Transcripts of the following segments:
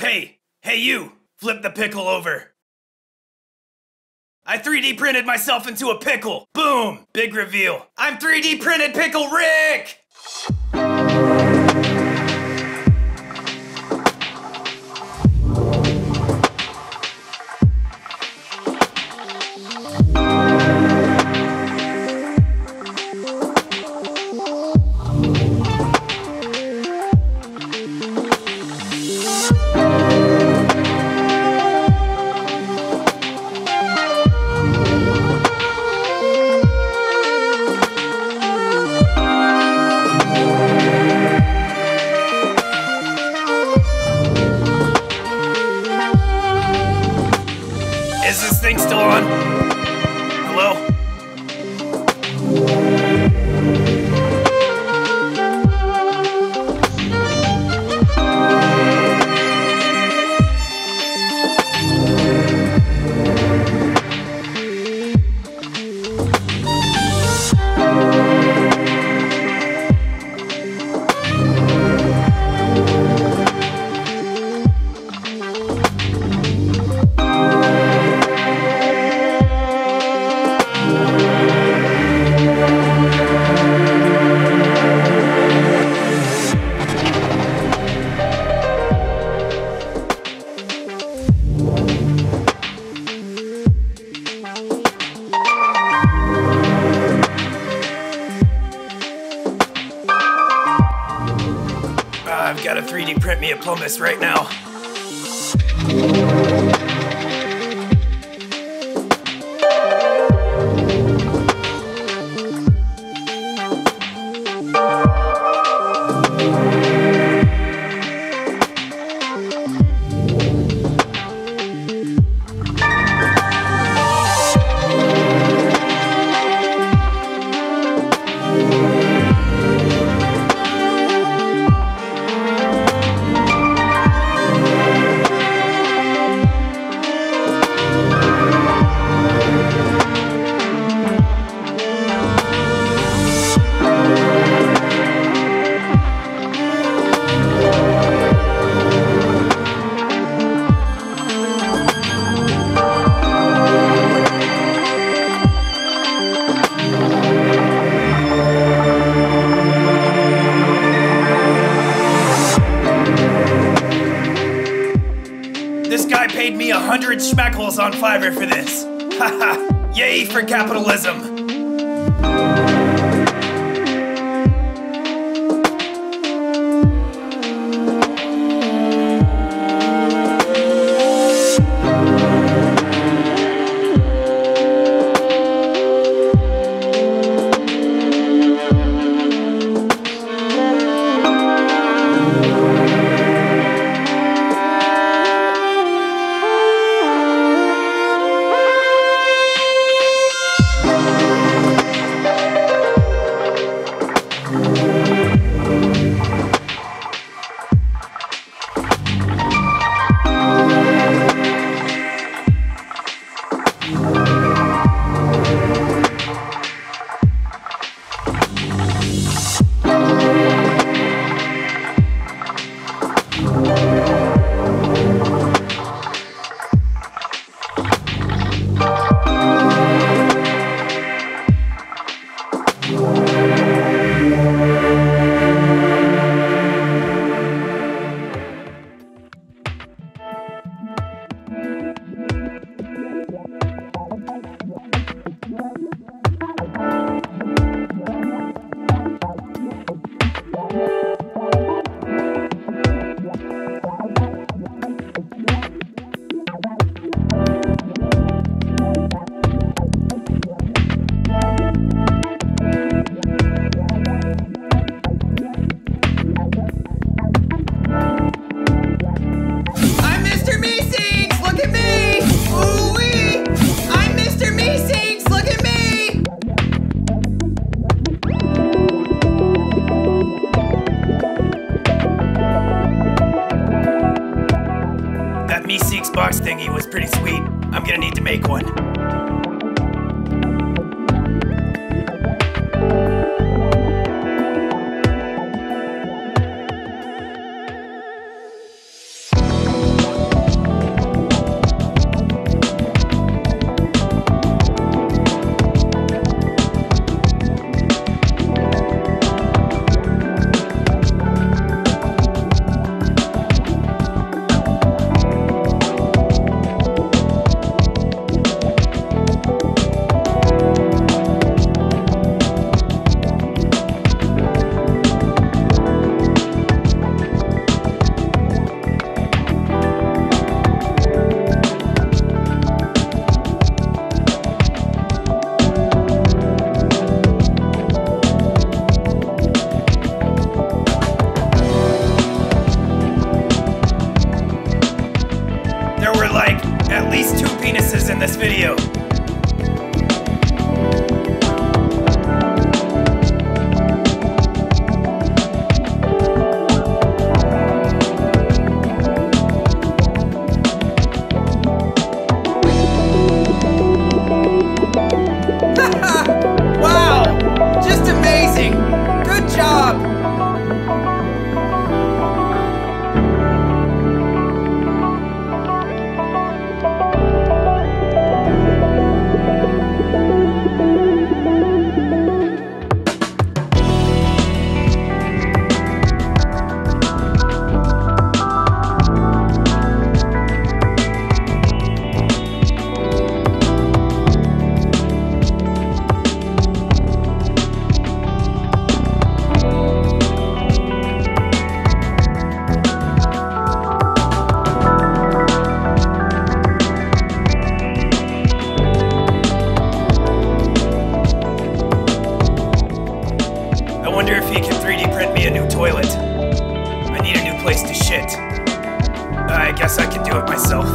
Hey you! Flip the pickle over. I 3D printed myself into a pickle. Boom! Big reveal. I'm 3D printed Pickle Rick! Is this thing still on? Hello? I've got to 3D print me a pumice right now. This guy paid me 100 schmeckles on Fiverr for this. Haha, yay for capitalism. That Meeseeks Box thingy was pretty sweet. I'm gonna need to make one. penises in this video. Wow! Just amazing! Good job! I wonder if he can 3D print me a new toilet. I need a new place to shit. I guess I can do it myself.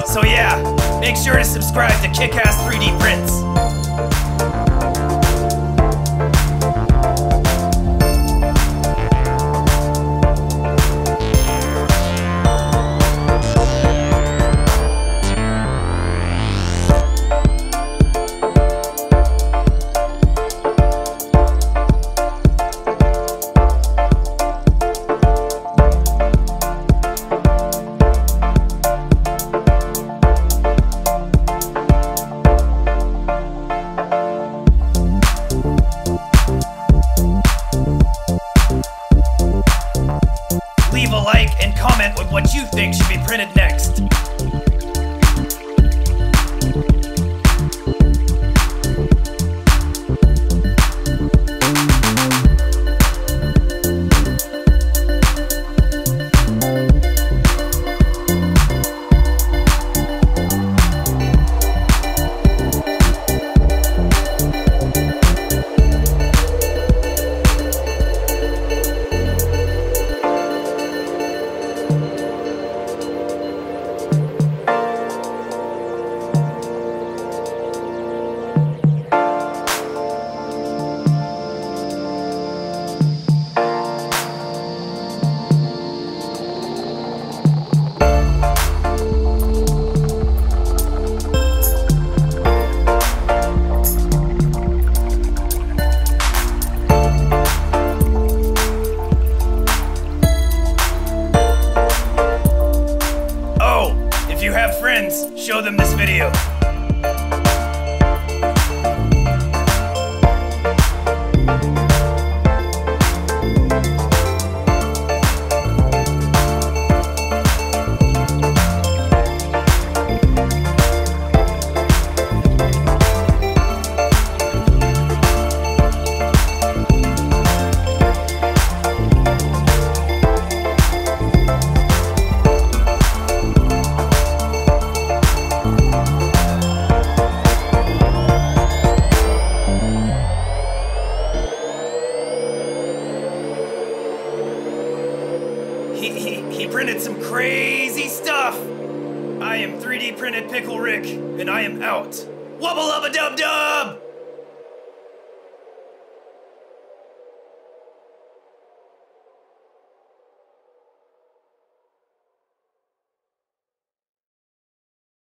So yeah, make sure to subscribe to Kick-Ass 3D Prints. Leave a like and comment with what you think should be printed next. He printed some crazy stuff. I am 3D printed Pickle Rick, and I am out. Wubba lubba dub dub!